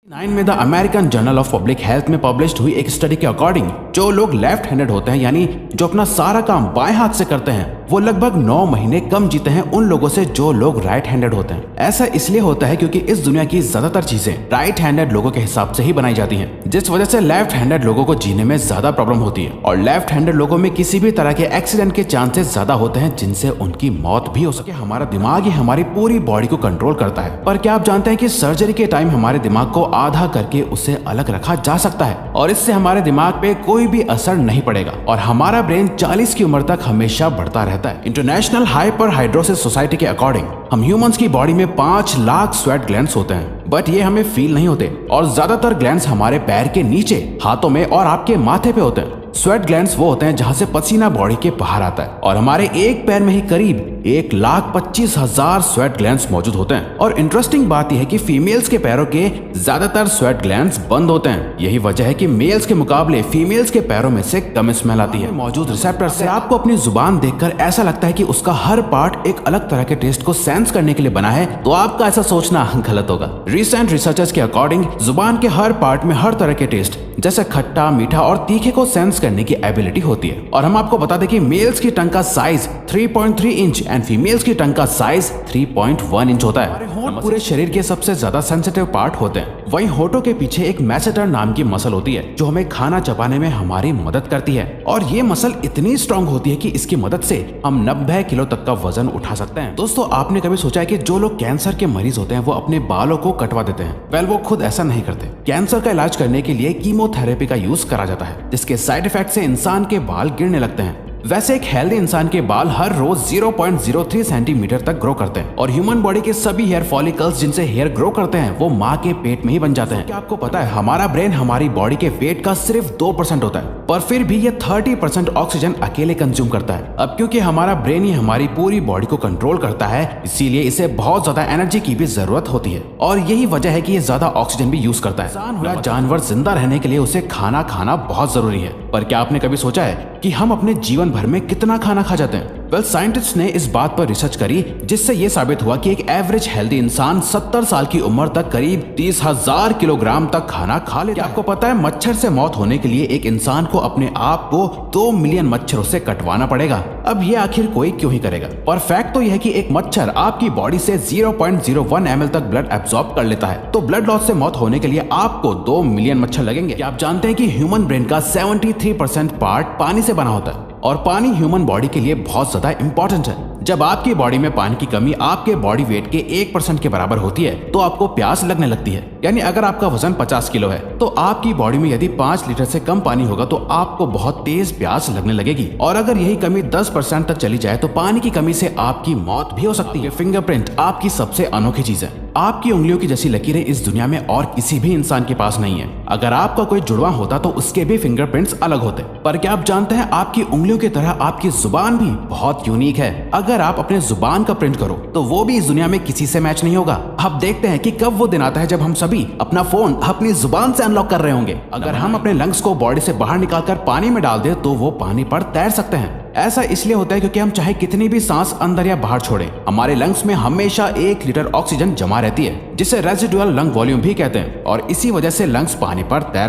9 में the American journal of public health में published हुई एक स्टडी के अकॉर्डिंग जो लोग लेफ्ट हैंडेड होते हैं यानी जो अपना सारा काम बाएं हाथ से करते हैं वो लगभग 9 महीने कम जीते हैं उन लोगों से जो लोग राइट हैंडेड होते हैं। ऐसा इसलिए होता है क्योंकि इस दुनिया की ज्यादातर चीजें राइट हैंडेड लोगों के हिसाब से ही बनाई जाती हैं, जिस वजह से लेफ्ट हैंडेड लोगों को जीने में ज्यादा प्रॉब्लम होती है और लेफ्ट हैंडेड लोगों में किसी भी तरह के एक्सीडेंट के चांसेस ज्यादा होते हैं जिनसे उनकी मौत भी हो सके। हमारा दिमाग ही हमारी पूरी बॉडी को कंट्रोल करता है, पर क्या आप जानते हैं कि सर्जरी के टाइम हमारे दिमाग को आधा करके उसे अलग रखा जा सकता है और इससे हमारे दिमाग पे कोई भी असर नहीं पड़ेगा और हमारा ब्रेन 40 की उम्र तक हमेशा बढ़ता रहता है। इंटरनेशनल हाइपर हाइड्रोसिस सोसाइटी के अकॉर्डिंग हम ह्यूमंस की बॉडी में 5 लाख स्वेट ग्लैंड्स होते हैं, बट ये हमें फील नहीं होते और ज्यादातर ग्लैंड्स हमारे पैर के नीचे, हाथों में और आपके माथे पे होते हैं। स्वेट ग्लैंड्स वो होते हैं जहां से पसीना बॉडी के बाहर आता है और हमारे एक पैर में ही करीब 1,25,000 स्वेट ग्लैंड्स मौजूद होते हैं। और इंटरेस्टिंग बात यह है कि फीमेल्स के पैरों के ज्यादातर स्वेट ग्लैंड्स बंद होते हैं। यही वजह है कि मेल्स के मुकाबले फीमेल्स के पैरों में से कम स्मेल आती है। मौजूद रिसेप्टर से आपको अपनी जुबान देखकर ऐसा लगता है कि उसका हर पार्ट एक अलग तरह के टेस्ट को सेंस करने के लिए बना है, तो आपका ऐसा सोचना गलत होगा। रिसेंट रिसर्चर्स के अकॉर्डिंग जुबान के हर पार्ट में हर तरह के टेस्ट जैसे खट्टा, मीठा और तीखे को सेंस करने की एबिलिटी होती है। और हम आपको बता दें कि मेल्स की टंग का साइज 3.3 इंच एंड फीमेल्स की टंग का साइज 3.1 इंच होता है। हमारे होंठ पूरे शरीर के सबसे ज्यादा सेंसिटिव पार्ट होते हैं। वहीं होठों के पीछे एक मैसेटर नाम की मसल होती है जो हमें खाना चबाने में हमारी मदद करती है और ये मसल इतनी स्ट्रांग होती है कि इसकी मदद से हम 90 किलो तक का वजन उठा सकते हैं। दोस्तों, आपने कभी सोचा है कि जो लोग कैंसर के मरीज होते हैं वो अपने बालों को कटवा देते हैं? वेल, वो खुद ऐसा नहीं करते। कैंसर का इलाज करने के लिए कीमोथेरेपी का यूज करा जाता है जिसके साइड इफेक्ट से इंसान के बाल गिरने लगते हैं। वैसे एक हेल्दी इंसान के बाल हर रोज 0.03 सेंटीमीटर तक ग्रो करते हैं और ह्यूमन बॉडी के सभी हेयर फॉलिकल्स जिनसे हेयर ग्रो करते हैं वो माँ के पेट में ही बन जाते हैं। क्या आपको पता है हमारा ब्रेन हमारी बॉडी के वेट का सिर्फ 2% होता है, पर फिर भी ये 30% ऑक्सीजन अकेले कंज्यूम करता है। अब क्योंकि हमारा ब्रेन ही हमारी पूरी बॉडी को कंट्रोल करता है, इसीलिए इसे बहुत ज्यादा एनर्जी की भी जरूरत होती है और यही वजह है कि ये ज्यादा ऑक्सीजन भी यूज करता है। इंसान या जानवर जिंदा रहने के लिए उसे खाना खाना बहुत जरूरी है, पर क्या आपने कभी सोचा है कि हम अपने जीवन भर में कितना खाना खा जाते हैं? वेल, साइंटिस्ट ने इस बात पर रिसर्च करी जिससे ये साबित हुआ कि एक एवरेज हेल्दी इंसान 70 साल की उम्र तक करीब 30,000 किलोग्राम तक खाना खा लेता है। आपको पता है मच्छर से मौत होने के लिए एक इंसान को अपने आप को 2 मिलियन मच्छरों से कटवाना पड़ेगा। अब ये आखिर कोई क्यों ही करेगा? पर फैक्ट तो यह है कि एक मच्छर आपकी बॉडी से 0.01 ml तक ब्लड एब्सॉर्ब कर लेता है, तो ब्लड लॉस से मौत होने के लिए आपको 2 मिलियन मच्छर लगेंगे। क्या आप जानते हैं कि ह्यूमन ब्रेन का 73% पार्ट पानी से बना होता है और पानी ह्यूमन बॉडी के लिए बहुत ज्यादा इंपॉर्टेंट है। जब आपकी बॉडी में पानी की कमी आपके बॉडी वेट के 1% के बराबर होती है तो आपको प्यास लगने लगती है। यानी अगर आपका वजन 50 किलो है तो आपकी बॉडी में यदि 5 लीटर से कम पानी होगा तो आपको बहुत तेज प्यास लगने लगेगी और अगर यही कमी 10% तक चली जाए तो पानी की कमी से आपकी मौत भी हो सकती है। फिंगरप्रिंट आपकी सबसे अनोखी चीज है। आपकी उंगलियों की जैसी लकीरें इस दुनिया में और किसी भी इंसान के पास नहीं है। अगर आपका कोई जुड़वा होता तो उसके भी फिंगरप्रिंट्स अलग होते, पर क्या आप जानते हैं आपकी उंगलियों की तरह आपकी जुबान भी बहुत यूनिक है। अगर आप अपने जुबान का प्रिंट करो तो वो भी इस दुनिया में किसी से मैच नहीं होगा। अब देखते हैं कि कब वो दिन आता है जब हम सभी अपना फोन अपनी जुबान से अनलॉक कर रहे होंगे। अगर हम अपने लंग्स को बॉडी से बाहर निकालकर पानी में डाल दें तो वो पानी पर तैर सकते हैं। ऐसा इसलिए होता है क्योंकि हम चाहे कितनी भी सांस अंदर या बाहर छोड़ें, हमारे लंग्स में हमेशा 1 लीटर ऑक्सीजन जमा रहती है जिसे रेजिडुअल लंग वॉल्यूम भी कहते हैं और इसी वजह से लंग्स पानी पर तैर